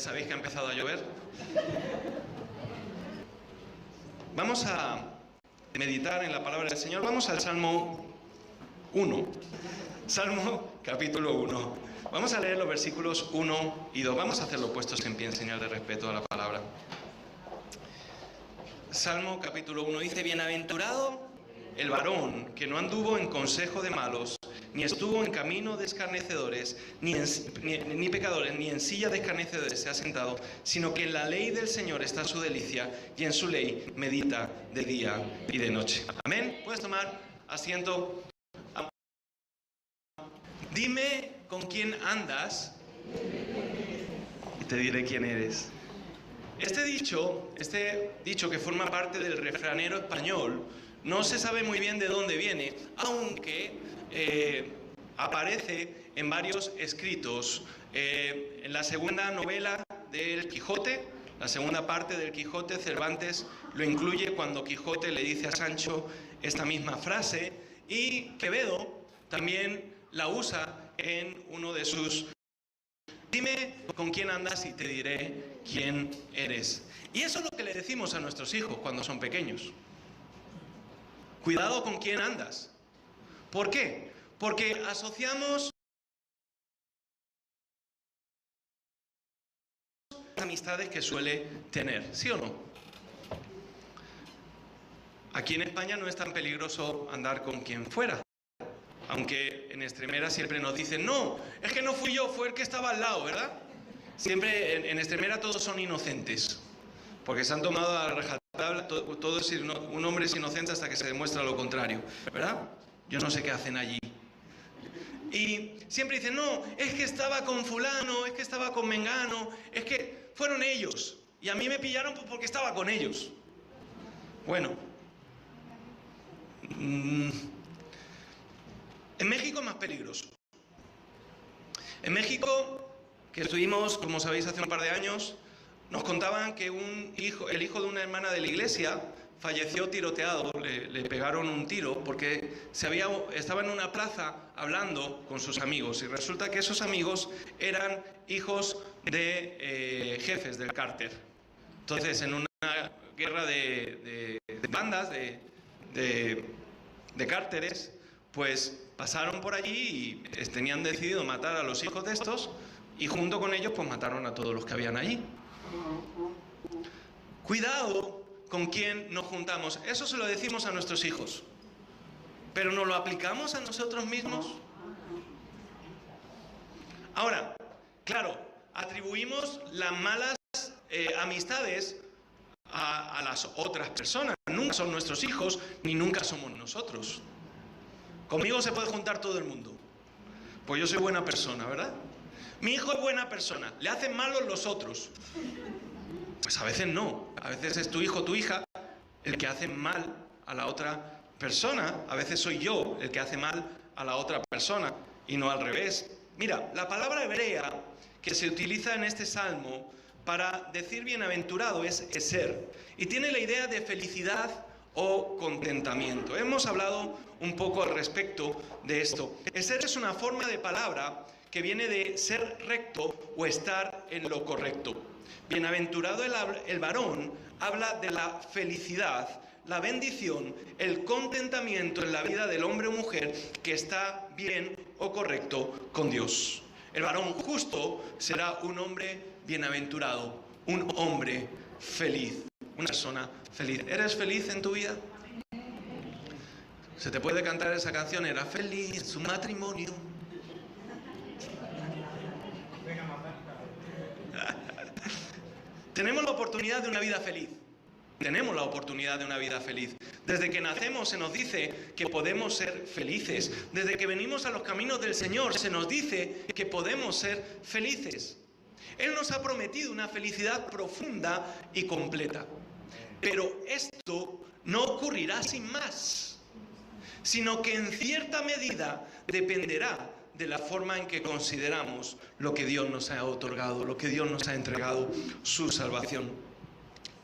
Ya sabéis que ha empezado a llover. Vamos a meditar en la palabra del Señor. Vamos al Salmo 1. Salmo capítulo 1. Vamos a leer los versículos 1 y 2. Vamos a hacerlo puestos en pie en señal de respeto a la palabra. Salmo capítulo 1 dice: Bienaventurado el varón que no anduvo en consejo de malos, ni estuvo en camino de escarnecedores, ni pecadores, ni en silla de escarnecedores se ha sentado, sino que en la ley del Señor está su delicia, y en su ley medita de día y de noche. Amén. Puedes tomar asiento. Dime con quién andas y te diré quién eres. Este dicho que forma parte del refranero español, no se sabe muy bien de dónde viene, aunque aparece en varios escritos. En la segunda novela del Quijote, la segunda parte del Quijote, Cervantes lo incluye cuando Quijote le dice a Sancho esta misma frase, y Quevedo también la usa en uno de sus: dime con quién andas y te diré quién eres. Y eso es lo que le decimos a nuestros hijos cuando son pequeños. Cuidado con quién andas. ¿Por qué? Porque asociamos las amistades que suele tener, ¿sí o no? Aquí en España no es tan peligroso andar con quien fuera. Aunque en Extremera siempre nos dicen: no, es que no fui yo, fue el que estaba al lado, ¿verdad? Siempre en Extremera todos son inocentes, porque se han tomado a rajatabla, un hombre es inocente hasta que se demuestra lo contrario, ¿verdad? Yo no sé qué hacen allí. Y siempre dicen: no, es que estaba con fulano, es que estaba con mengano, es que fueron ellos, y a mí me pillaron porque estaba con ellos. Bueno, en México es más peligroso. En México, que estuvimos, como sabéis, hace un par de años, nos contaban que el hijo de una hermana de la iglesia falleció tiroteado, le pegaron un tiro porque estaba en una plaza hablando con sus amigos, y resulta que esos amigos eran hijos de jefes del cártel. Entonces, en una guerra de bandas, de cárteles, pues pasaron por allí y tenían decidido matar a los hijos de estos, y junto con ellos pues mataron a todos los que habían allí. Cuidado con quién nos juntamos. Eso se lo decimos a nuestros hijos, pero ¿nos lo aplicamos a nosotros mismos? Ahora, claro, atribuimos las malas amistades a las otras personas. Nunca son nuestros hijos, ni nunca somos nosotros. Conmigo se puede juntar todo el mundo, pues yo soy buena persona, ¿verdad? Mi hijo es buena persona, le hacen malos los otros. Pues a veces no, a veces es tu hijo o tu hija el que hace mal a la otra persona, a veces soy yo el que hace mal a la otra persona, y no al revés. Mira, la palabra hebrea que se utiliza en este salmo para decir bienaventurado es eser, y tiene la idea de felicidad o contentamiento. Hemos hablado un poco al respecto de esto. Eser es una forma de palabra que viene de ser recto o estar en lo correcto. Bienaventurado el varón habla de la felicidad, la bendición, el contentamiento en la vida del hombre o mujer que está bien o correcto con Dios. El varón justo será un hombre bienaventurado, un hombre feliz, una persona feliz. ¿Eres feliz en tu vida? Se te puede cantar esa canción: era feliz su matrimonio. Tenemos la oportunidad de una vida feliz. Tenemos la oportunidad de una vida feliz. Desde que nacemos se nos dice que podemos ser felices. Desde que venimos a los caminos del Señor se nos dice que podemos ser felices. Él nos ha prometido una felicidad profunda y completa. Pero esto no ocurrirá sin más, sino que en cierta medida dependerá de la forma en que consideramos lo que Dios nos ha otorgado, lo que Dios nos ha entregado, su salvación.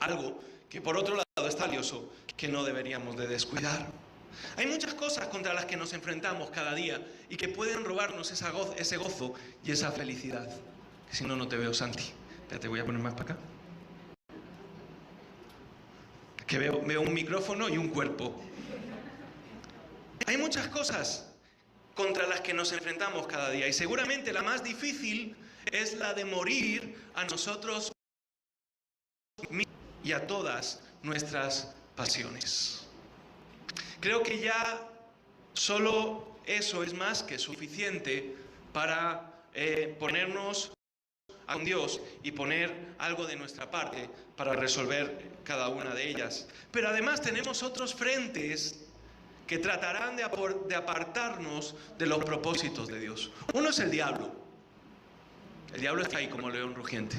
Algo que por otro lado es valioso, que no deberíamos de descuidar. Hay muchas cosas contra las que nos enfrentamos cada día y que pueden robarnos ese gozo y esa felicidad. Si no, no te veo, Santi. Espérate, voy a poner más para acá. Que veo un micrófono y un cuerpo. Hay muchas cosas contra las que nos enfrentamos cada día y seguramente la más difícil es la de morir a nosotros mismos y a todas nuestras pasiones. Creo que ya solo eso es más que suficiente para ponernos a Dios y poner algo de nuestra parte para resolver cada una de ellas. Pero además tenemos otros frentes que tratarán de apartarnos de los propósitos de Dios. Uno es el diablo. El diablo está ahí como león rugiente.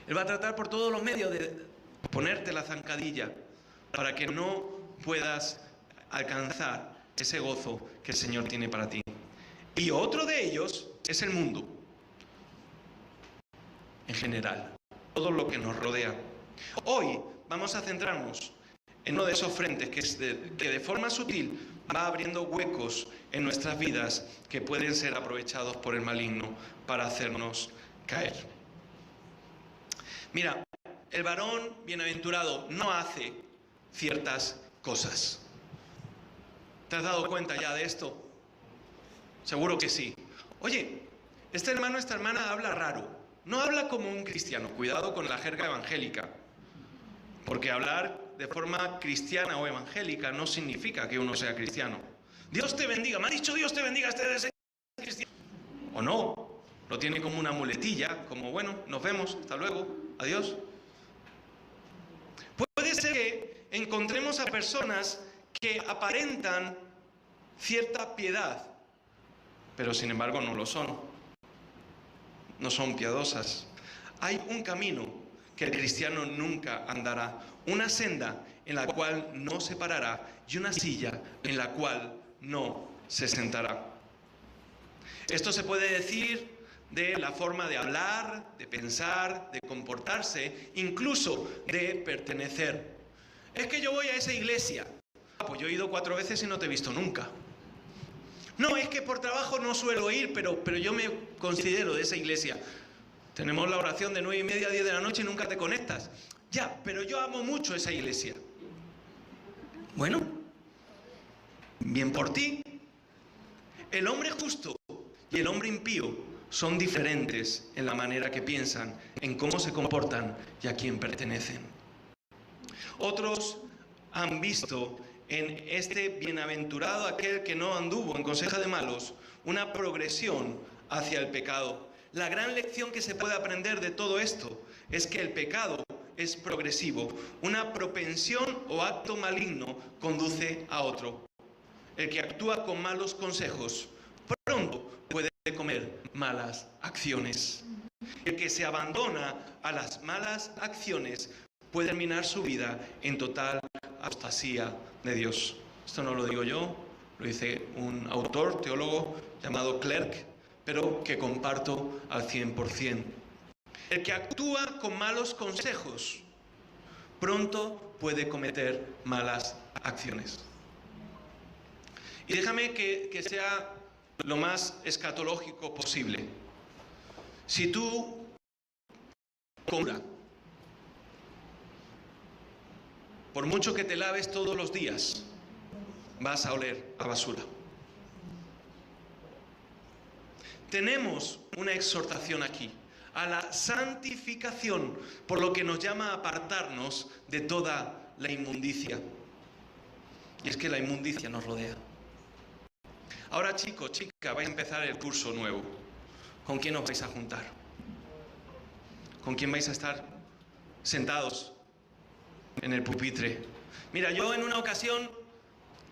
Él va a tratar por todos los medios de ponerte la zancadilla para que no puedas alcanzar ese gozo que el Señor tiene para ti. Y otro de ellos es el mundo. En general, todo lo que nos rodea. Hoy vamos a centrarnos en uno de esos frentes que de forma sutil va abriendo huecos en nuestras vidas que pueden ser aprovechados por el maligno para hacernos caer. Mira, el varón bienaventurado no hace ciertas cosas. ¿Te has dado cuenta ya de esto? Seguro que sí. Oye, este hermano, esta hermana habla raro. No habla como un cristiano. Cuidado con la jerga evangélica. Porque hablar de forma cristiana o evangélica no significa que uno sea cristiano. Dios te bendiga. Me ha dicho Dios te bendiga, este debe ser cristiano. O no. Lo tiene como una muletilla. Como bueno, nos vemos. Hasta luego. Adiós. Puede ser que encontremos a personas que aparentan cierta piedad, pero sin embargo no lo son. No son piadosas. Hay un camino que el cristiano nunca andará, una senda en la cual no se parará y una silla en la cual no se sentará. Esto se puede decir de la forma de hablar, de pensar, de comportarse, incluso de pertenecer. Es que yo voy a esa iglesia. Pues yo he ido 4 veces y no te he visto nunca. No, es que por trabajo no suelo ir, pero yo me considero de esa iglesia. Tenemos la oración de 9:30 a 10 de la noche y nunca te conectas. Ya, pero yo amo mucho esa iglesia. Bueno, bien por ti. El hombre justo y el hombre impío son diferentes en la manera que piensan, en cómo se comportan y a quién pertenecen. Otros han visto en este bienaventurado aquel que no anduvo en consejo de malos, una progresión hacia el pecado. La gran lección que se puede aprender de todo esto es que el pecado es progresivo. Una propensión o acto maligno conduce a otro. El que actúa con malos consejos pronto puede comer malas acciones. El que se abandona a las malas acciones puede terminar su vida en total apostasía de Dios. Esto no lo digo yo, lo dice un autor, teólogo llamado Clerk, pero que comparto al 100%. El que actúa con malos consejos pronto puede cometer malas acciones. Y déjame que sea lo más escatológico posible. Si tú compras, por mucho que te laves todos los días, vas a oler a basura. Tenemos una exhortación aquí a la santificación, por lo que nos llama a apartarnos de toda la inmundicia. Y es que la inmundicia nos rodea. Ahora, chicos, chicas, vais a empezar el curso nuevo. ¿Con quién os vais a juntar? ¿Con quién vais a estar sentados en el pupitre? Mira, yo en una ocasión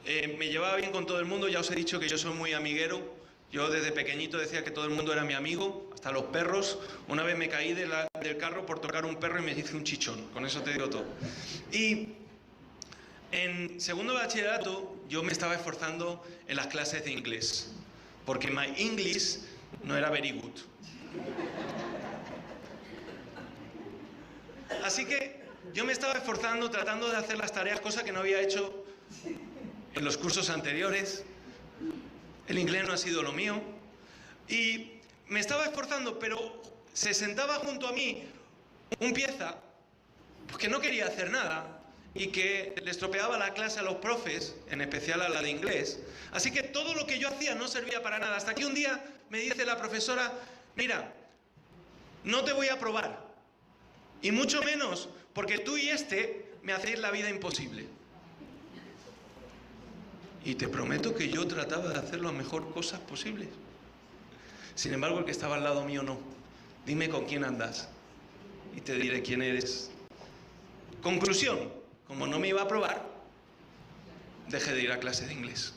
me llevaba bien con todo el mundo. Ya os he dicho que yo soy muy amiguero. Yo desde pequeñito decía que todo el mundo era mi amigo, hasta los perros. Una vez me caí del carro por tocar un perro y me hice un chichón. Con eso te digo todo. Y en segundo de bachillerato yo me estaba esforzando en las clases de inglés, porque my English no era very good. Así que yo me estaba esforzando, tratando de hacer las tareas, cosa que no había hecho en los cursos anteriores. El inglés no ha sido lo mío. Y me estaba esforzando, pero se sentaba junto a mí un pieza pues, que no quería hacer nada y que le estropeaba la clase a los profes, en especial a la de inglés. Así que todo lo que yo hacía no servía para nada. Hasta que un día me dice la profesora, mira, no te voy a aprobar, y mucho menos porque tú y me hacéis la vida imposible. Y te prometo que yo trataba de hacer las mejores cosas posibles. Sin embargo, el que estaba al lado mío no. Dime con quién andas y te diré quién eres. Conclusión, como no me iba a aprobar, dejé de ir a clase de inglés.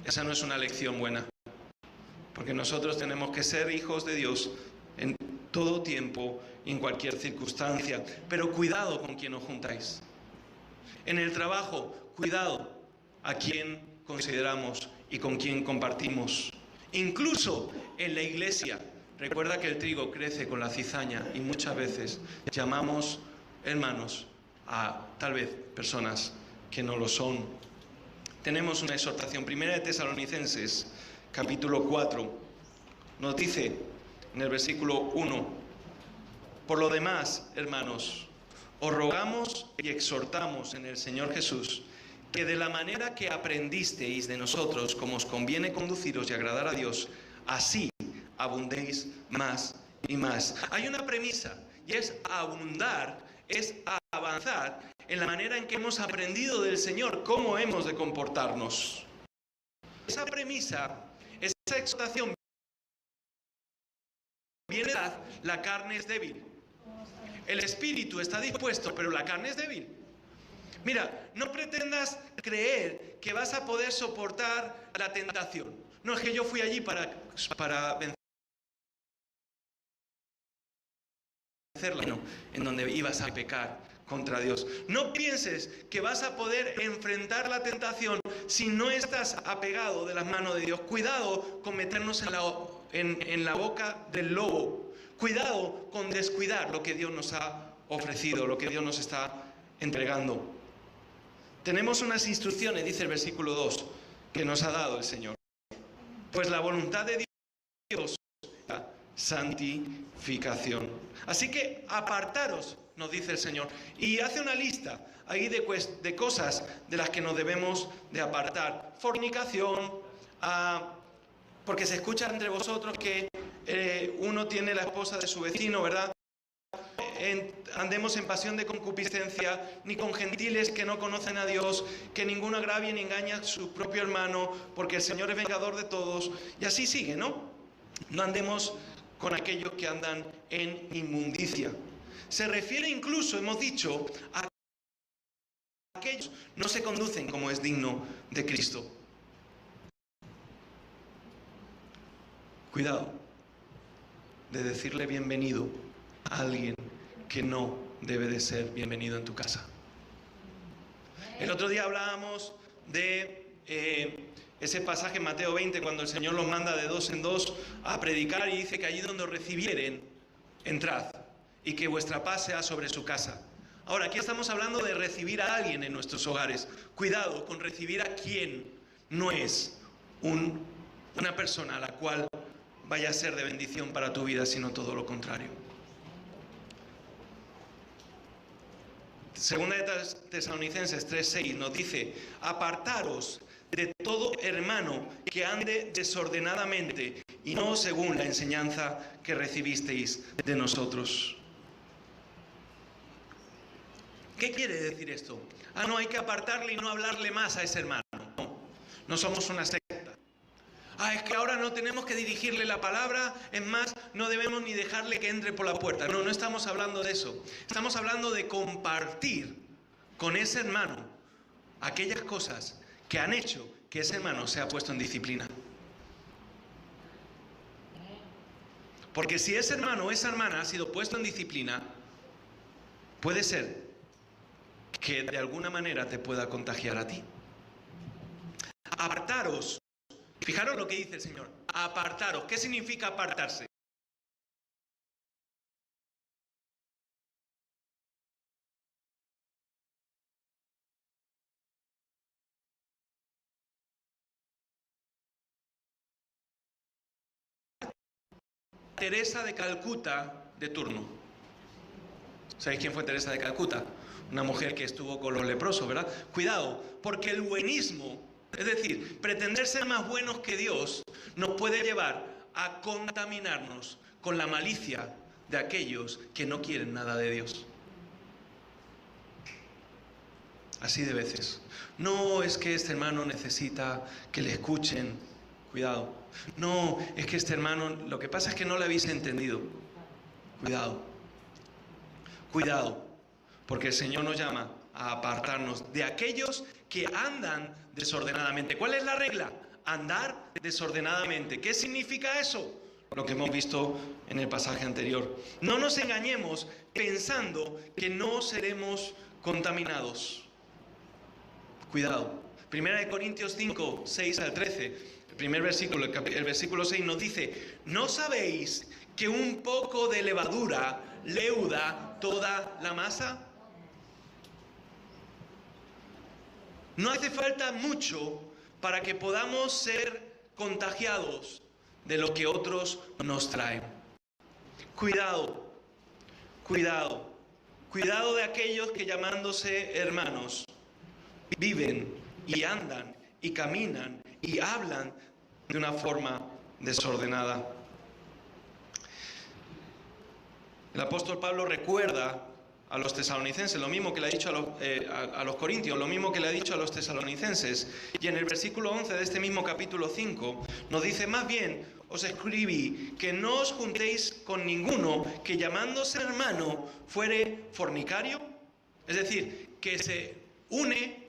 Esa no es una lección buena, porque nosotros tenemos que ser hijos de Dios en todo tiempo y en cualquier circunstancia. Pero cuidado con quien os juntáis. En el trabajo, cuidado a quién consideramos y con quién compartimos. Incluso en la iglesia, recuerda que el trigo crece con la cizaña y muchas veces llamamos hermanos a tal vez personas que no lo son. Tenemos una exhortación, Primera de Tesalonicenses, capítulo 4, nos dice en el versículo 1, por lo demás, hermanos, os rogamos y exhortamos en el Señor Jesús, que de la manera que aprendisteis de nosotros, como os conviene conduciros y agradar a Dios, así abundéis más y más. Hay una premisa, y es abundar, es avanzar en la manera en que hemos aprendido del Señor, cómo hemos de comportarnos. Esa premisa, esa exhortación viene de la carne es débil. El espíritu está dispuesto, pero la carne es débil. Mira, no pretendas creer que vas a poder soportar la tentación. No, es que yo fui allí para vencerla, no, en donde ibas a pecar contra Dios. No pienses que vas a poder enfrentar la tentación si no estás apegado de las manos de Dios. Cuidado con meternos en la boca del lobo. Cuidado con descuidar lo que Dios nos ha ofrecido, lo que Dios nos está entregando. Tenemos unas instrucciones, dice el versículo 2, que nos ha dado el Señor. Pues la voluntad de Dios es la santificación. Así que apartaros, nos dice el Señor. Y hace una lista ahí de cosas de las que nos debemos de apartar. Fornicación, porque se escucha entre vosotros que uno tiene la esposa de su vecino, ¿verdad? Andemos en pasión de concupiscencia, ni con gentiles que no conocen a Dios, que ninguno agravie ni engañe a su propio hermano, porque el Señor es vengador de todos. Y así sigue, ¿no? No andemos con aquellos que andan en inmundicia. Se refiere incluso, hemos dicho, a aquellos que no se conducen como es digno de Cristo. Cuidado de decirle bienvenido a alguien que no debe de ser bienvenido en tu casa. El otro día hablábamos de ese pasaje en Mateo 20, cuando el Señor los manda de dos en dos a predicar y dice que allí donde os recibieren, entrad y que vuestra paz sea sobre su casa. Ahora, aquí estamos hablando de recibir a alguien en nuestros hogares. Cuidado con recibir a quien no es una persona a la cual vaya a ser de bendición para tu vida, sino todo lo contrario. Segunda de Tesalonicenses 3:6 nos dice, apartaros de todo hermano que ande desordenadamente y no según la enseñanza que recibisteis de nosotros. ¿Qué quiere decir esto? No, hay que apartarle y no hablarle más a ese hermano. No somos una secta. Es que ahora no tenemos que dirigirle la palabra, es más, no debemos ni dejarle que entre por la puerta. No estamos hablando de eso. Estamos hablando de compartir con ese hermano aquellas cosas que han hecho que ese hermano sea puesto en disciplina. Porque si ese hermano o esa hermana ha sido puesto en disciplina, puede ser que de alguna manera te pueda contagiar a ti. Apartaros. Fijaros lo que dice el Señor. Apartaros. ¿Qué significa apartarse? Teresa de Calcuta de turno. ¿Sabéis quién fue Teresa de Calcuta? Una mujer que estuvo con los leprosos, ¿verdad? Cuidado, porque el buenismo, es decir, pretender ser más buenos que Dios, nos puede llevar a contaminarnos con la malicia de aquellos que no quieren nada de Dios. Así de veces. No, es que este hermano necesita que le escuchen. Cuidado. No, es que este hermano, lo que pasa es que no lo habéis entendido. Cuidado. Cuidado. Porque el Señor nos llama a apartarnos de aquellos que andan desordenadamente. ¿Cuál es la regla? Andar desordenadamente. ¿Qué significa eso? Lo que hemos visto en el pasaje anterior. No nos engañemos pensando que no seremos contaminados. Cuidado. Primera de Corintios 5, 6 al 13. El primer versículo, el versículo 6 nos dice: ¿no sabéis que un poco de levadura leuda toda la masa? No hace falta mucho para que podamos ser contagiados de lo que otros nos traen. Cuidado, cuidado, cuidado de aquellos que, llamándose hermanos, viven y andan y caminan y hablan de una forma desordenada. El apóstol Pablo recuerda a los tesalonicenses lo mismo que le ha dicho a los corintios, lo mismo que le ha dicho a los tesalonicenses, y en el versículo 11 de este mismo capítulo 5 nos dice: más bien os escribí que no os juntéis con ninguno que, llamándose hermano, fuere fornicario, es decir, que se une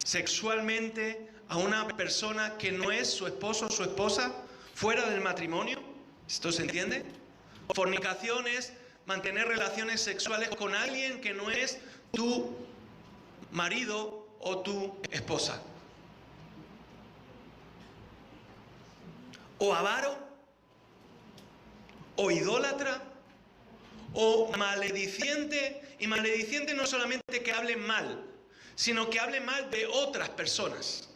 sexualmente a una persona que no es su esposo o su esposa, fuera del matrimonio. ¿Esto se entiende? Fornicación es mantener relaciones sexuales con alguien que no es tu marido o tu esposa. O avaro, o idólatra, o malediciente. Y malediciente no solamente que hable mal, sino que hable mal de otras personas.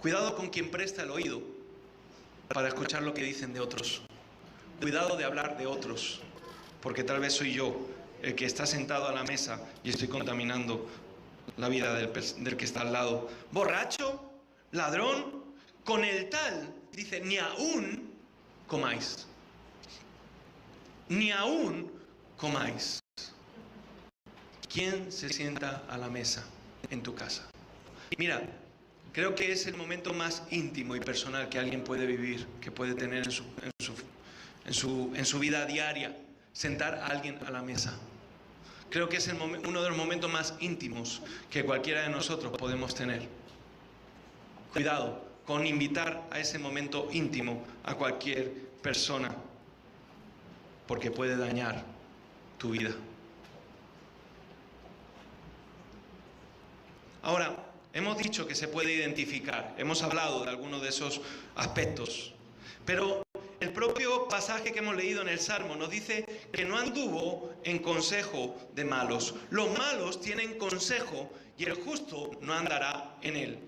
Cuidado con quien presta el oído para escuchar lo que dicen de otros. Cuidado de hablar de otros, porque tal vez soy yo el que está sentado a la mesa y estoy contaminando la vida del que está al lado. Borracho, ladrón, con el tal, dice, ni aún comáis. Ni aún comáis. ¿Quién se sienta a la mesa en tu casa? Mira, creo que es el momento más íntimo y personal que alguien puede vivir, que puede tener en su vida diaria, sentar a alguien a la mesa. Creo que es uno de los momentos más íntimos que cualquiera de nosotros podemos tener. Cuidado con invitar a ese momento íntimo a cualquier persona, porque puede dañar tu vida. Ahora, hemos dicho que se puede identificar, hemos hablado de algunos de esos aspectos, pero el propio pasaje que hemos leído en el Salmo nos dice que no anduvo en consejo de malos. Los malos tienen consejo y el justo no andará en él.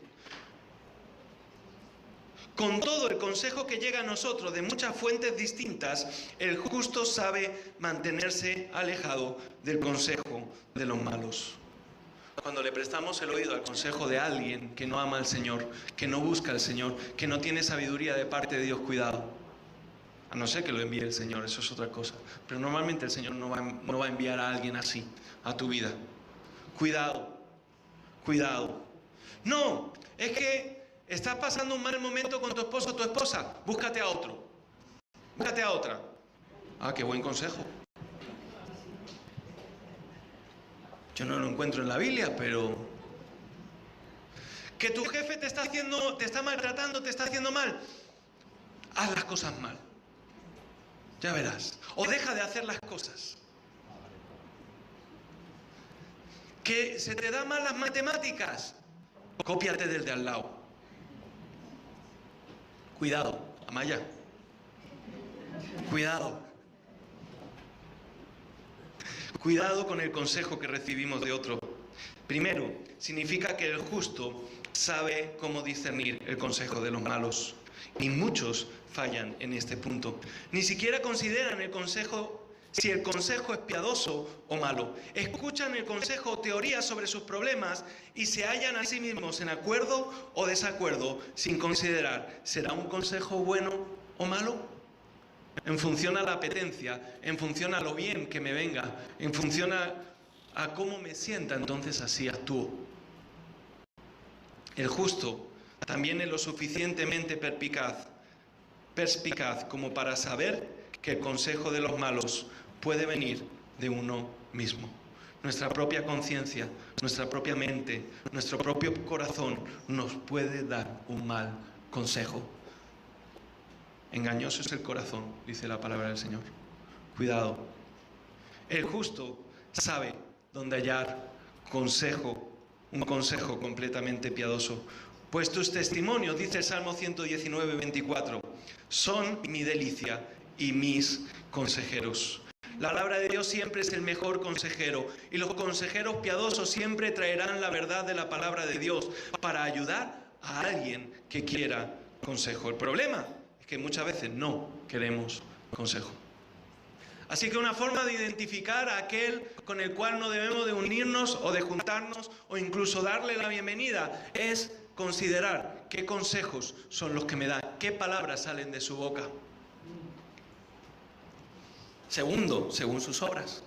Con todo el consejo que llega a nosotros de muchas fuentes distintas, el justo sabe mantenerse alejado del consejo de los malos. Cuando le prestamos el oído al consejo de alguien que no ama al Señor, que no busca al Señor, que no tiene sabiduría de parte de Dios, cuidado. A no ser que lo envíe el Señor, eso es otra cosa. Pero normalmente el Señor no va a enviar a alguien así a tu vida. Cuidado, cuidado. No, es que estás pasando un mal momento con tu esposo o tu esposa. Búscate a otro. Búscate a otra. Ah, qué buen consejo. Yo no lo encuentro en la Biblia, pero... Que tu jefe te está maltratando, te está haciendo mal. Haz las cosas mal. Ya verás. O deja de hacer las cosas. Que se te dan mal las matemáticas. Cópiate del de al lado. Cuidado, Amaya. Cuidado. Cuidado con el consejo que recibimos de otro. Primero, significa que el justo sabe cómo discernir el consejo de los malos. Y muchos fallan en este punto. Ni siquiera consideran el consejo, si el consejo es piadoso o malo. Escuchan el consejo o teorías sobre sus problemas y se hallan a sí mismos en acuerdo o desacuerdo sin considerar, ¿será un consejo bueno o malo? En función a la apetencia, en función a lo bien que me venga, en función a cómo me sienta, entonces así actúo. El justo también es lo suficientemente perspicaz como para saber que el consejo de los malos puede venir de uno mismo. Nuestra propia conciencia, nuestra propia mente, nuestro propio corazón nos puede dar un mal consejo. Engañoso es el corazón, dice la palabra del Señor. Cuidado. El justo sabe dónde hallar consejo, un consejo completamente piadoso. Pues tus testimonios, dice el Salmo 119, 24, son mi delicia y mis consejeros. La palabra de Dios siempre es el mejor consejero, y los consejeros piadosos siempre traerán la verdad de la palabra de Dios para ayudar a alguien que quiera consejo. El problema es que muchas veces no queremos consejo. Así que una forma de identificar a aquel con el cual no debemos de unirnos o de juntarnos o incluso darle la bienvenida es considerar qué consejos son los que me dan, qué palabras salen de su boca. Segundo, según sus obras.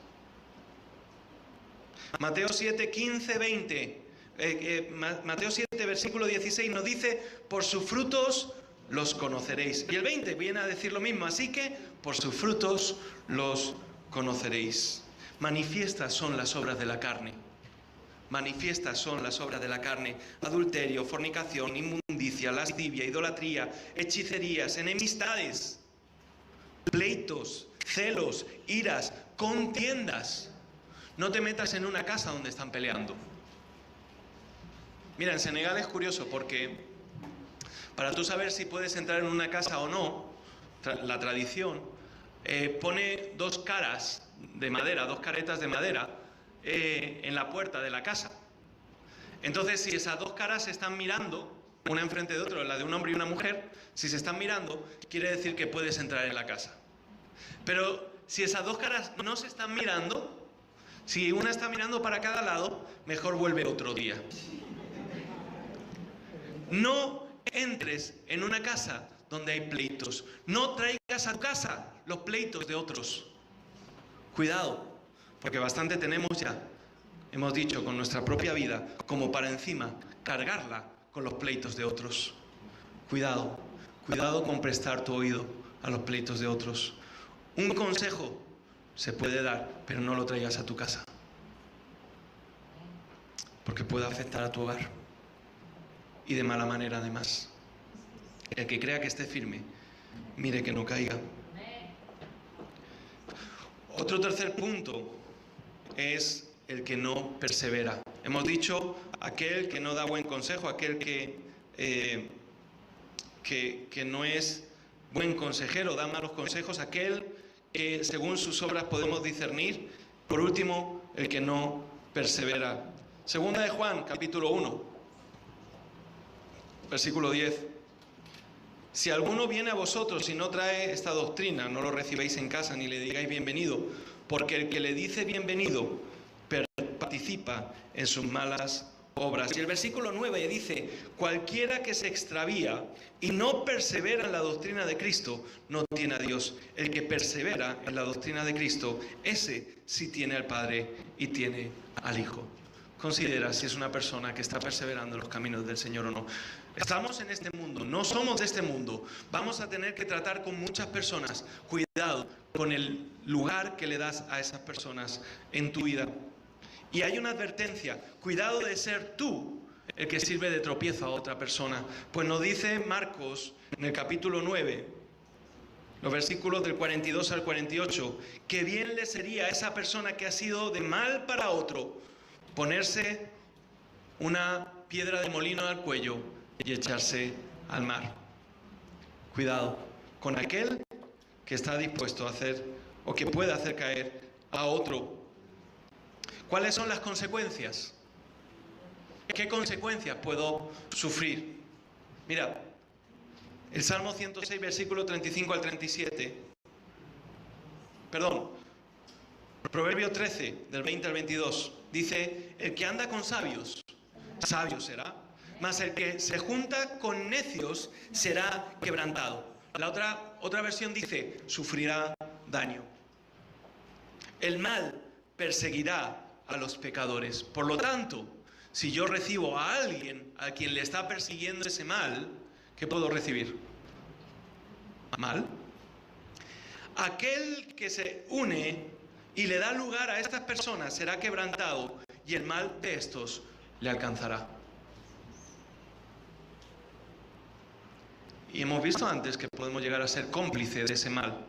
Mateo 7, 15, 20. Mateo 7, versículo 16 nos dice, por sus frutos los conoceréis. Y el 20 viene a decir lo mismo, así que por sus frutos los conoceréis. Manifiestas son las obras de la carne. Manifiestas son las obras de la carne: adulterio, fornicación, inmundicia, lascivia, idolatría, hechicerías, enemistades, pleitos, celos, iras, contiendas. No te metas en una casa donde están peleando. Mira, en Senegal es curioso porque para tú saber si puedes entrar en una casa o no, la tradición pone dos caras de madera, dos caretas de madera en la puerta de la casa. Entonces, si esas dos caras se están mirando, una enfrente de otra, la de un hombre y una mujer, si se están mirando, quiere decir que puedes entrar en la casa. Pero si esas dos caras no se están mirando, si una está mirando para cada lado, mejor vuelve otro día. No entres en una casa donde hay pleitos. No traigas a tu casa los pleitos de otros. Cuidado, porque bastante tenemos ya, hemos dicho, con nuestra propia vida, como para encima cargarla con los pleitos de otros. Cuidado, cuidado con prestar tu oído a los pleitos de otros. Un consejo se puede dar, pero no lo traigas a tu casa, porque puede afectar a tu hogar, y de mala manera además. El que crea que esté firme, mire que no caiga. Otro tercer punto es el que no persevera. Hemos dicho aquel que no da buen consejo, aquel que no es buen consejero, da malos consejos, aquel que según sus obras podemos discernir. Por último, el que no persevera. Segunda de Juan, capítulo 1, versículo 10. Si alguno viene a vosotros y no trae esta doctrina, no lo recibáis en casa ni le digáis bienvenido, porque el que le dice bienvenido participa en sus malas obras. Y el versículo 9 dice, cualquiera que se extravía y no persevera en la doctrina de Cristo, no tiene a Dios. El que persevera en la doctrina de Cristo, ese sí tiene al Padre y tiene al Hijo. Considera si es una persona que está perseverando en los caminos del Señor o no. Estamos en este mundo, no somos de este mundo. Vamos a tener que tratar con muchas personas. Cuidado con el lugar que le das a esas personas en tu vida. Y hay una advertencia: cuidado de ser tú el que sirve de tropiezo a otra persona. Pues nos dice Marcos en el capítulo 9, los versículos del 42 al 48, que bien le sería a esa persona que ha sido de mal para otro ponerse una piedra de molino al cuello y echarse al mar. Cuidado con aquel que está dispuesto a hacer o que puede hacer caer a otro. ¿Cuáles son las consecuencias? ¿Qué consecuencias puedo sufrir? Mira, El Salmo 106, versículo 35 al 37. Perdón. Proverbio 13, del 20 al 22. Dice, el que anda con sabios, sabio será, mas el que se junta con necios será quebrantado. La otra versión dice, sufrirá daño. El mal perseguirá a los pecadores. Por lo tanto, si yo recibo a alguien a quien le está persiguiendo ese mal, ¿qué puedo recibir? ¿Mal? Aquel que se une y le da lugar a estas personas será quebrantado y el mal de estos le alcanzará. Y hemos visto antes que podemos llegar a ser cómplices de ese mal.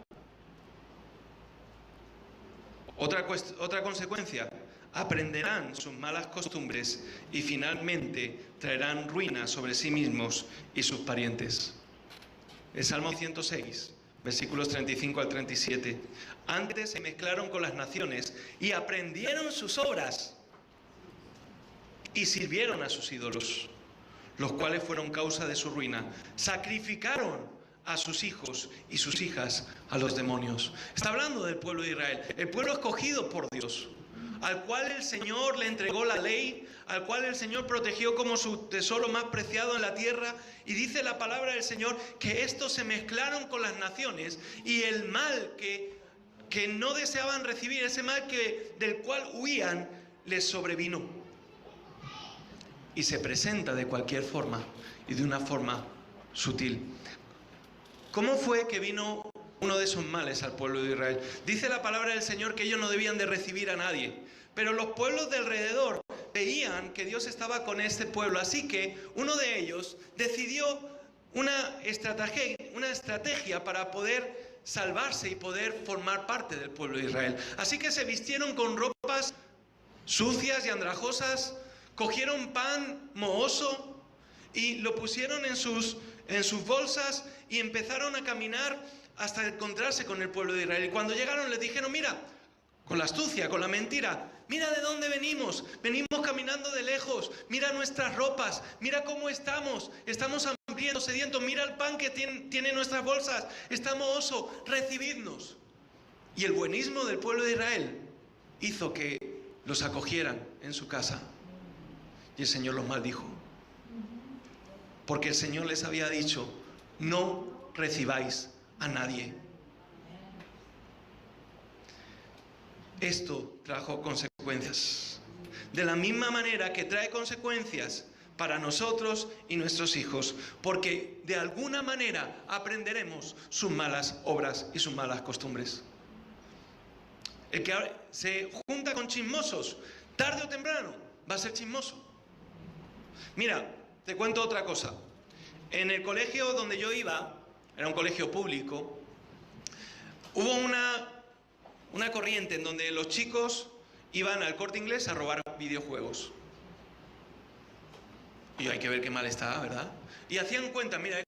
Otra consecuencia, aprenderán sus malas costumbres y finalmente traerán ruina sobre sí mismos y sus parientes. El Salmo 106, versículos 35 al 37. Antes se mezclaron con las naciones y aprendieron sus obras y sirvieron a sus ídolos, los cuales fueron causa de su ruina. Sacrificaron a sus hijos y sus hijas a los demonios. Está hablando del pueblo de Israel, el pueblo escogido por Dios, al cual el Señor le entregó la ley, al cual el Señor protegió como su tesoro más preciado en la tierra. Y dice la palabra del Señor que estos se mezclaron con las naciones y el mal que no deseaban recibir, ese mal del cual huían, les sobrevino. Y se presenta de cualquier forma y de una forma sutil. ¿Cómo fue que vino uno de esos males al pueblo de Israel? Dice la palabra del Señor que ellos no debían de recibir a nadie, pero los pueblos de alrededor veían que Dios estaba con este pueblo, así que uno de ellos decidió una estrategia para poder salvarse y poder formar parte del pueblo de Israel. Así que se vistieron con ropas sucias y andrajosas, cogieron pan mohoso y lo pusieron en sus bolsas y empezaron a caminar hasta encontrarse con el pueblo de Israel. Y cuando llegaron les dijeron, mira, con la astucia, con la mentira, mira de dónde venimos caminando de lejos, mira nuestras ropas, mira cómo estamos hambrientos, sedientos, mira el pan que tiene nuestras bolsas, está mohoso, recibidnos. Y el buenismo del pueblo de Israel hizo que los acogieran en su casa. Y el Señor los maldijo. Porque el Señor les había dicho, no recibáis a nadie. Esto trajo consecuencias. De la misma manera que trae consecuencias para nosotros y nuestros hijos. Porque de alguna manera aprenderemos sus malas obras y sus malas costumbres. El que se junta con chismosos, tarde o temprano, va a ser chismoso. Mira, te cuento otra cosa. En el colegio donde yo iba, era un colegio público, hubo una corriente en donde los chicos iban al Corte Inglés a robar videojuegos. Y hay que ver qué mal está, ¿verdad? Y hacían cuentas, mira,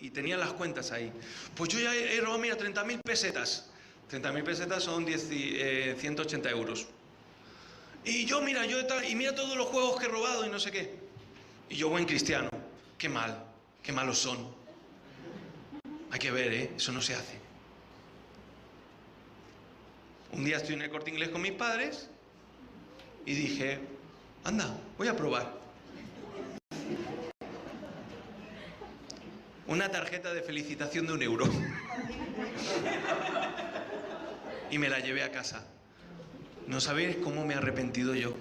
y tenían las cuentas ahí. Pues yo ya he robado, mira, 30.000 pesetas. 30.000 pesetas son 180 euros. Y yo, mira, y mira todos los juegos que he robado y no sé qué. Y yo, buen cristiano, qué malos son. Hay que ver, eso no se hace. Un día estoy en el Corte Inglés con mis padres y dije, anda, voy a probar. Una tarjeta de felicitación de 1 euro. Y me la llevé a casa. No sabéis cómo me he arrepentido yo.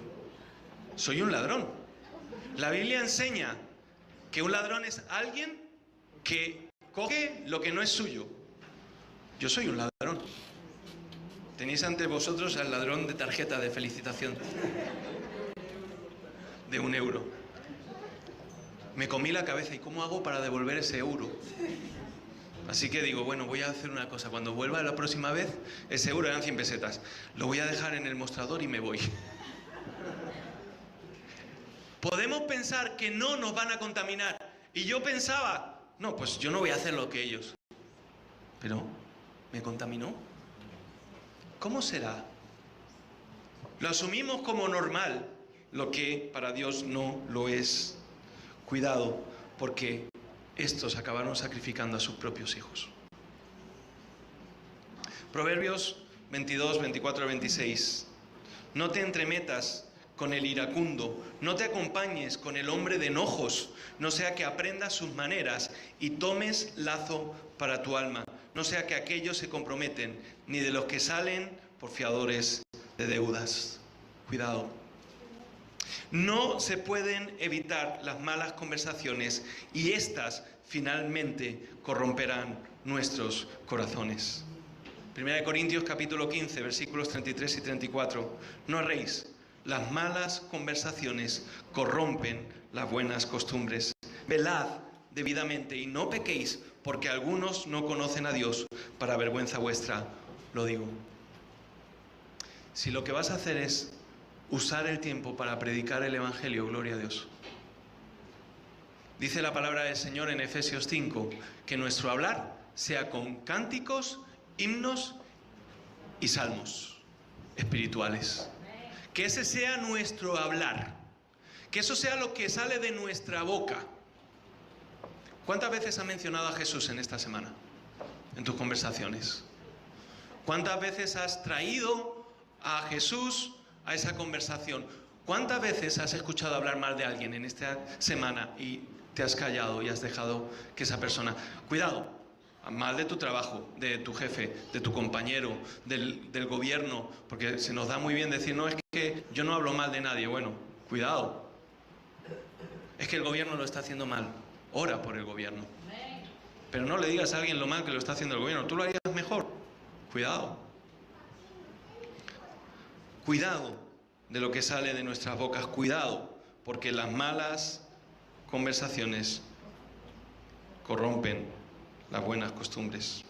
Soy un ladrón. La Biblia enseña que un ladrón es alguien que coge lo que no es suyo. Yo soy un ladrón. Tenéis ante vosotros al ladrón de tarjeta de felicitación de 1 euro. Me comí la cabeza, ¿y cómo hago para devolver ese euro? Así que digo, bueno, voy a hacer una cosa. Cuando vuelva la próxima vez, ese euro eran 100 pesetas. Lo voy a dejar en el mostrador y me voy. Podemos pensar que no nos van a contaminar. Y yo pensaba, no, pues yo no voy a hacer lo que ellos. Pero, ¿me contaminó? ¿Cómo será? Lo asumimos como normal, lo que para Dios no lo es. Cuidado, porque estos acabaron sacrificando a sus propios hijos. Proverbios 22, 24 y 26. No te entremetas con el iracundo, no te acompañes con el hombre de enojos, no sea que aprendas sus maneras y tomes lazo para tu alma, no sea que aquellos se comprometen, ni de los que salen por fiadores de deudas. Cuidado. No se pueden evitar las malas conversaciones y éstas finalmente corromperán nuestros corazones. 1 Corintios capítulo 15, versículos 33 y 34. No erréis, las malas conversaciones corrompen las buenas costumbres. Velad debidamente y no pequéis, porque algunos no conocen a Dios. Para vergüenza vuestra lo digo. Si lo que vas a hacer es usar el tiempo para predicar el Evangelio, gloria a Dios. Dice la palabra del Señor en Efesios 5, que nuestro hablar sea con cánticos, himnos y salmos espirituales. Que ese sea nuestro hablar. Que eso sea lo que sale de nuestra boca. ¿Cuántas veces has mencionado a Jesús en esta semana? En tus conversaciones. ¿Cuántas veces has traído a Jesús a esa conversación? ¿Cuántas veces has escuchado hablar mal de alguien en esta semana y te has callado y has dejado que esa persona... Cuidado, mal de tu trabajo, de tu jefe, de tu compañero, del gobierno, porque se nos da muy bien decir, no, es que yo no hablo mal de nadie. Bueno, cuidado. Es que el gobierno lo está haciendo mal. Ora por el gobierno. Pero no le digas a alguien lo mal que lo está haciendo el gobierno. Tú lo harías mejor. Cuidado. Cuidado de lo que sale de nuestras bocas. Cuidado, porque las malas conversaciones corrompen las buenas costumbres.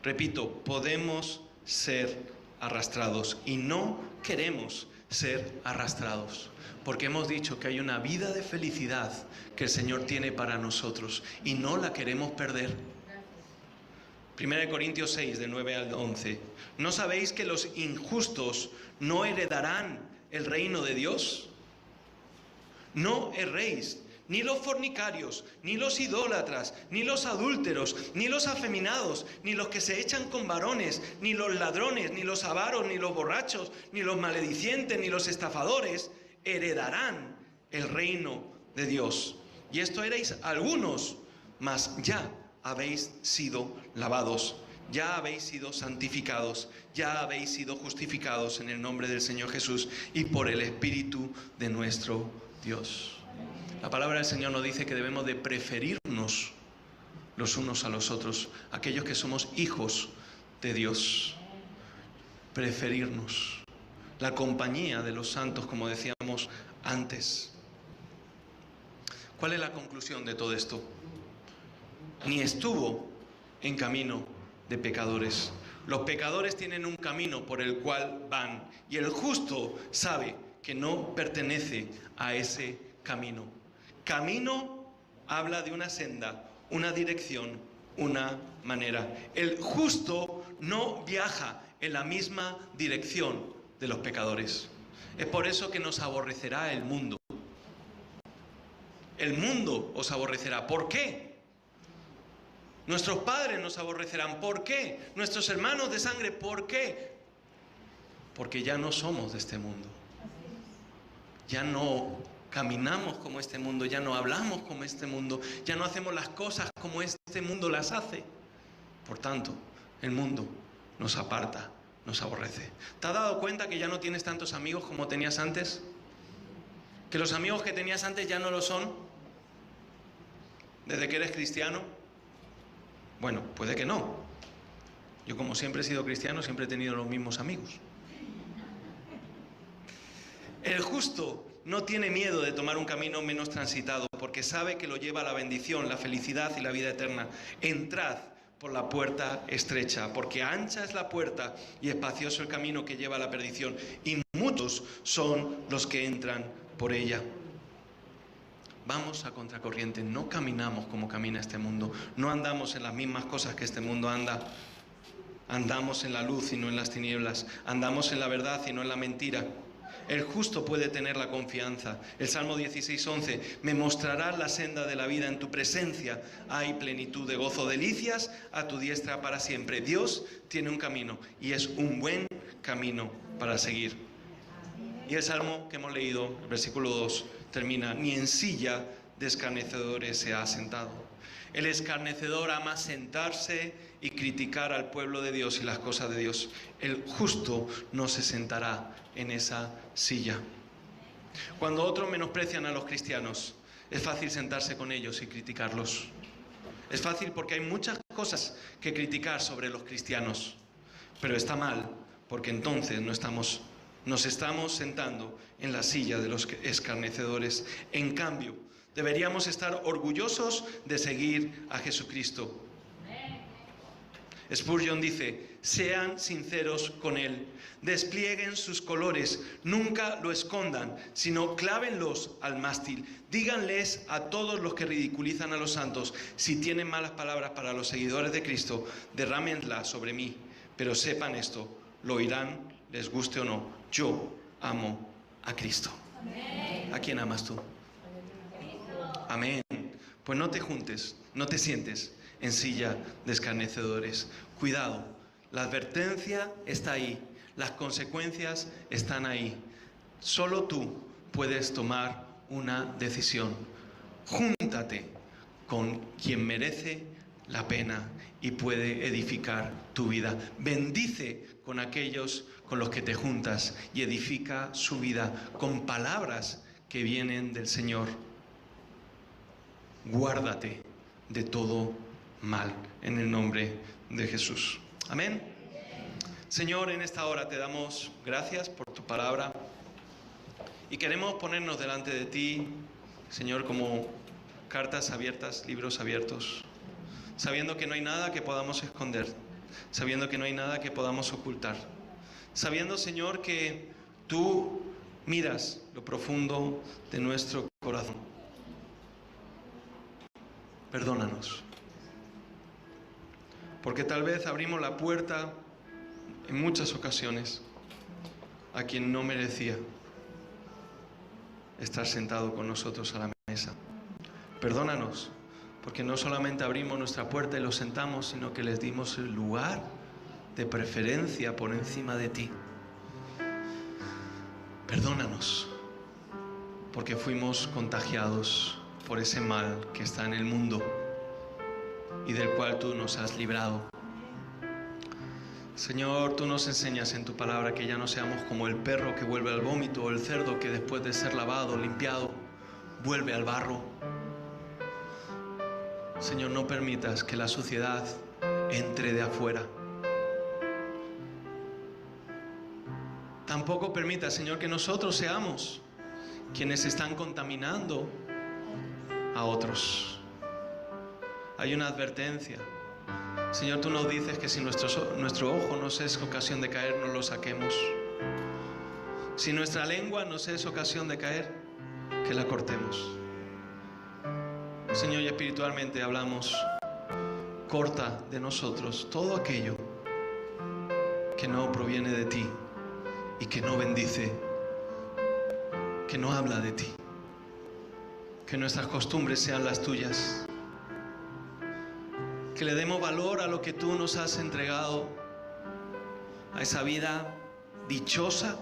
Repito, podemos ser arrastrados y no queremos ser arrastrados, porque hemos dicho que hay una vida de felicidad que el Señor tiene para nosotros y no la queremos perder. 1 Corintios 6, de 9 al 11. ¿No sabéis que los injustos no heredarán el reino de Dios? No erréis. Ni los fornicarios, ni los idólatras, ni los adúlteros, ni los afeminados, ni los que se echan con varones, ni los ladrones, ni los avaros, ni los borrachos, ni los maledicientes, ni los estafadores heredarán el reino de Dios. Y esto erais algunos, mas ya habéis sido lavados, ya habéis sido santificados, ya habéis sido justificados en el nombre del Señor Jesús y por el Espíritu de nuestro Dios. La palabra del Señor nos dice que debemos de preferirnos los unos a los otros, aquellos que somos hijos de Dios. Preferirnos. La compañía de los santos, como decíamos antes. ¿Cuál es la conclusión de todo esto? Ni estuvo en camino de pecadores. Los pecadores tienen un camino por el cual van, y el justo sabe que no pertenece a ese camino. Camino habla de una senda, una dirección, una manera. El justo no viaja en la misma dirección de los pecadores. Es por eso que nos aborrecerá el mundo. El mundo os aborrecerá. ¿Por qué? Nuestros padres nos aborrecerán. ¿Por qué? Nuestros hermanos de sangre. ¿Por qué? Porque ya no somos de este mundo. Ya no caminamos como este mundo, ya no hablamos como este mundo, ya no hacemos las cosas como este mundo las hace. Por tanto, el mundo nos aparta, nos aborrece. ¿Te has dado cuenta que ya no tienes tantos amigos como tenías antes? ¿Que los amigos que tenías antes ya no lo son? ¿Desde que eres cristiano? Bueno, puede que no. Yo, como siempre he sido cristiano, siempre he tenido los mismos amigos. El justo no tiene miedo de tomar un camino menos transitado, porque sabe que lo lleva a la bendición, la felicidad y la vida eterna. Entrad por la puerta estrecha, porque ancha es la puerta y espacioso el camino que lleva a la perdición, y muchos son los que entran por ella. Vamos a contracorriente, no caminamos como camina este mundo, no andamos en las mismas cosas que este mundo anda. Andamos en la luz y no en las tinieblas, andamos en la verdad y no en la mentira. El justo puede tener la confianza. El Salmo 16:11, me mostrarás la senda de la vida, en tu presencia hay plenitud de gozo, delicias a tu diestra para siempre. Dios tiene un camino y es un buen camino para seguir. Y el Salmo que hemos leído, el versículo 2, termina, ni en silla de escarnecedores se ha sentado. El escarnecedor ama sentarse y criticar al pueblo de Dios y las cosas de Dios. El justo no se sentará en esa silla. Cuando otros menosprecian a los cristianos, es fácil sentarse con ellos y criticarlos. Es fácil porque hay muchas cosas que criticar sobre los cristianos, pero está mal porque entonces nos estamos sentando en la silla de los escarnecedores. En cambio, deberíamos estar orgullosos de seguir a Jesucristo. Spurgeon dice, sean sinceros con Él, desplieguen sus colores, nunca lo escondan, sino clávenlos al mástil. Díganles a todos los que ridiculizan a los santos, si tienen malas palabras para los seguidores de Cristo, derrámenlas sobre mí. Pero sepan esto, lo oirán, les guste o no, yo amo a Cristo. ¿A quién amas tú? Amén. Pues no te juntes, no te sientes en silla de escarnecedores. Cuidado, la advertencia está ahí, las consecuencias están ahí. Solo tú puedes tomar una decisión. Júntate con quien merece la pena y puede edificar tu vida. Bendice con aquellos con los que te juntas y edifica su vida con palabras que vienen del Señor. Guárdate de todo mal en el nombre de Jesús. Amén. Señor, en esta hora te damos gracias por tu palabra y queremos ponernos delante de ti, Señor, como cartas abiertas, libros abiertos, sabiendo que no hay nada que podamos esconder, sabiendo que no hay nada que podamos ocultar, sabiendo, Señor, que tú miras lo profundo de nuestro corazón. Perdónanos, porque tal vez abrimos la puerta en muchas ocasiones a quien no merecía estar sentado con nosotros a la mesa. Perdónanos, porque no solamente abrimos nuestra puerta y los sentamos, sino que les dimos el lugar de preferencia por encima de ti. Perdónanos, porque fuimos contagiados por ese mal que está en el mundo y del cual tú nos has librado. Señor, tú nos enseñas en tu palabra que ya no seamos como el perro que vuelve al vómito o el cerdo que después de ser lavado, limpiado, vuelve al barro. Señor, no permitas que la suciedad entre de afuera. Tampoco permitas, Señor, que nosotros seamos quienes están contaminando a otros. Hay una advertencia. Señor, tú nos dices que si nuestro ojo nos es ocasión de caer, no lo saquemos. Si nuestra lengua nos es ocasión de caer, que la cortemos. Señor, y espiritualmente hablamos, corta de nosotros todo aquello que no proviene de ti y que no bendice, que no habla de ti. Que nuestras costumbres sean las tuyas. Que le demos valor a lo que tú nos has entregado, a esa vida dichosa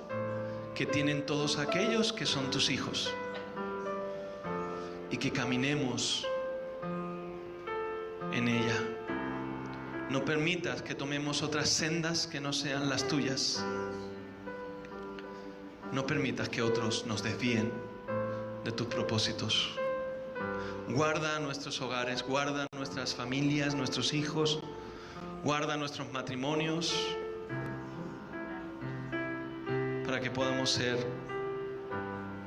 que tienen todos aquellos que son tus hijos. Y que caminemos en ella. No permitas que tomemos otras sendas que no sean las tuyas. No permitas que otros nos desvíen de tus propósitos. Guarda nuestros hogares, guarda nuestras familias, nuestros hijos, guarda nuestros matrimonios, para que podamos ser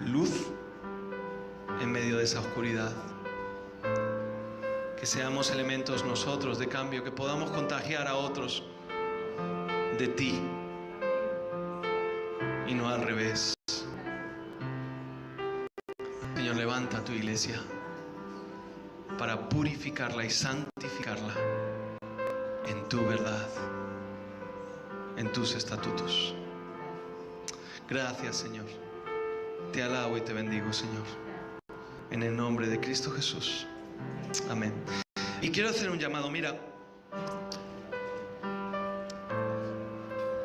luz en medio de esa oscuridad. Que seamos elementos nosotros de cambio, que podamos contagiar a otros de ti y no al revés. Señor, levanta tu iglesia para purificarla y santificarla en tu verdad, en tus estatutos. Gracias, Señor. Te alabo y te bendigo, Señor. En el nombre de Cristo Jesús. Amén. Y quiero hacer un llamado. Mira,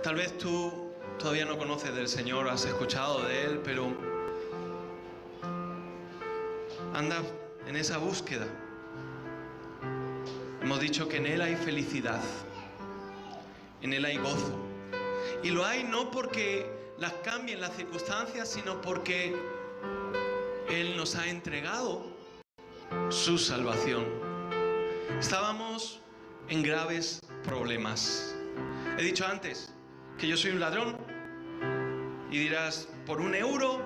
tal vez tú todavía no conoces del Señor, has escuchado de Él, pero anda en esa búsqueda. Hemos dicho que en Él hay felicidad, en Él hay gozo. Y lo hay no porque las cambien las circunstancias, sino porque Él nos ha entregado su salvación. Estábamos en graves problemas. He dicho antes que yo soy un ladrón. Y dirás, ¿por €1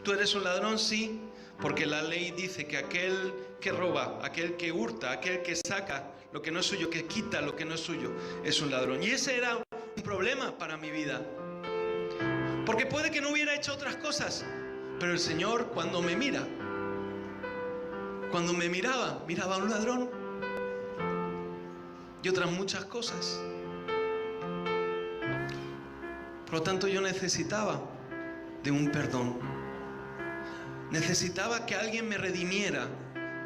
tú eres un ladrón? Sí, porque la ley dice que aquel que roba, aquel que hurta, aquel que saca lo que no es suyo, que quita lo que no es suyo, es un ladrón. Y ese era un problema para mi vida. Porque puede que no hubiera hecho otras cosas, pero el Señor cuando me mira, cuando me miraba a un ladrón y otras muchas cosas. Por lo tanto, yo necesitaba de un perdón. Necesitaba que alguien me redimiera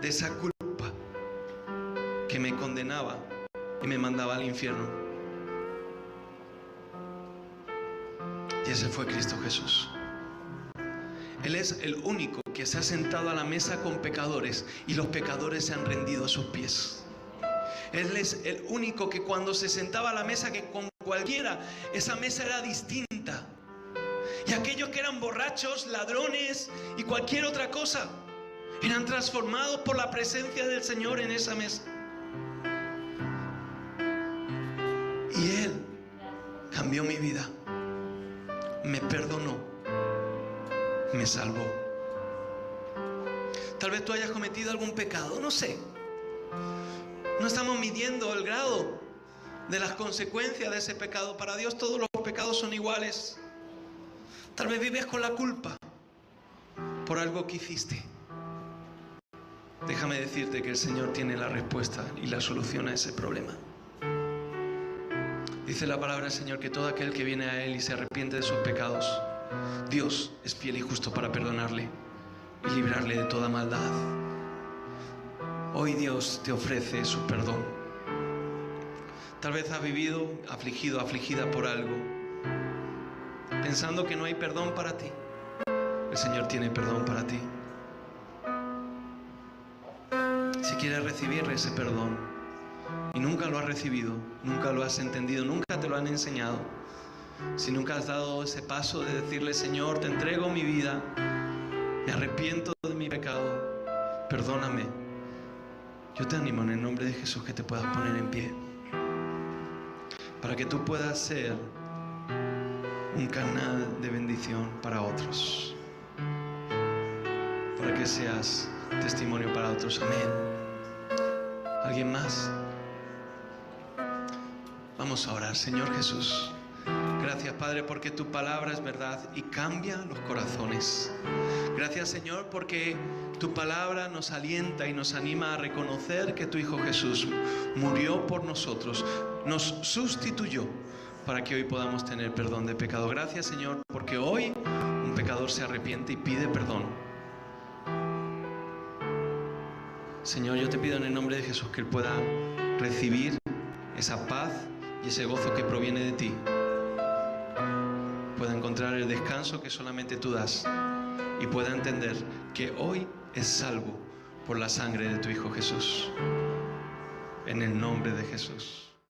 de esa culpa que me condenaba y me mandaba al infierno. Y ese fue Cristo Jesús. Él es el único que se ha sentado a la mesa con pecadores y los pecadores se han rendido a sus pies. Él es el único que cuando se sentaba a la mesa, que con cualquiera, esa mesa era distinta. Y aquellos que eran borrachos, ladrones y cualquier otra cosa, eran transformados por la presencia del Señor en esa mesa. Y Él cambió mi vida, me perdonó, me salvó. Tal vez tú hayas cometido algún pecado, no sé. No estamos midiendo el grado de las consecuencias de ese pecado. Para Dios todos los pecados son iguales. Tal vez vives con la culpa por algo que hiciste. Déjame decirte que el Señor tiene la respuesta y la solución a ese problema. Dice la palabra del Señor que todo aquel que viene a Él y se arrepiente de sus pecados, Dios es fiel y justo para perdonarle y librarle de toda maldad. Hoy Dios te ofrece su perdón. Tal vez has vivido afligido, afligida por algo, pensando que no hay perdón para ti. El Señor tiene perdón para ti. Si quieres recibir ese perdón y nunca lo has recibido, nunca lo has entendido, nunca te lo han enseñado, si nunca has dado ese paso de decirle, Señor, te entrego mi vida, me arrepiento de mi pecado, perdóname, yo te animo en el nombre de Jesús que te puedas poner en pie para que tú puedas ser un canal de bendición para otros, para que seas testimonio para otros. Amén. ¿Alguien más? Vamos a orar. Señor Jesús, gracias, Padre, porque tu palabra es verdad y cambia los corazones. Gracias, Señor, porque tu palabra nos alienta y nos anima a reconocer que tu Hijo Jesús murió por nosotros, nos sustituyó para que hoy podamos tener perdón de pecado. Gracias, Señor, porque hoy un pecador se arrepiente y pide perdón. Señor, yo te pido en el nombre de Jesús que Él pueda recibir esa paz y ese gozo que proviene de ti, pueda encontrar el descanso que solamente tú das y pueda entender que hoy es salvo por la sangre de tu Hijo Jesús. En el nombre de Jesús.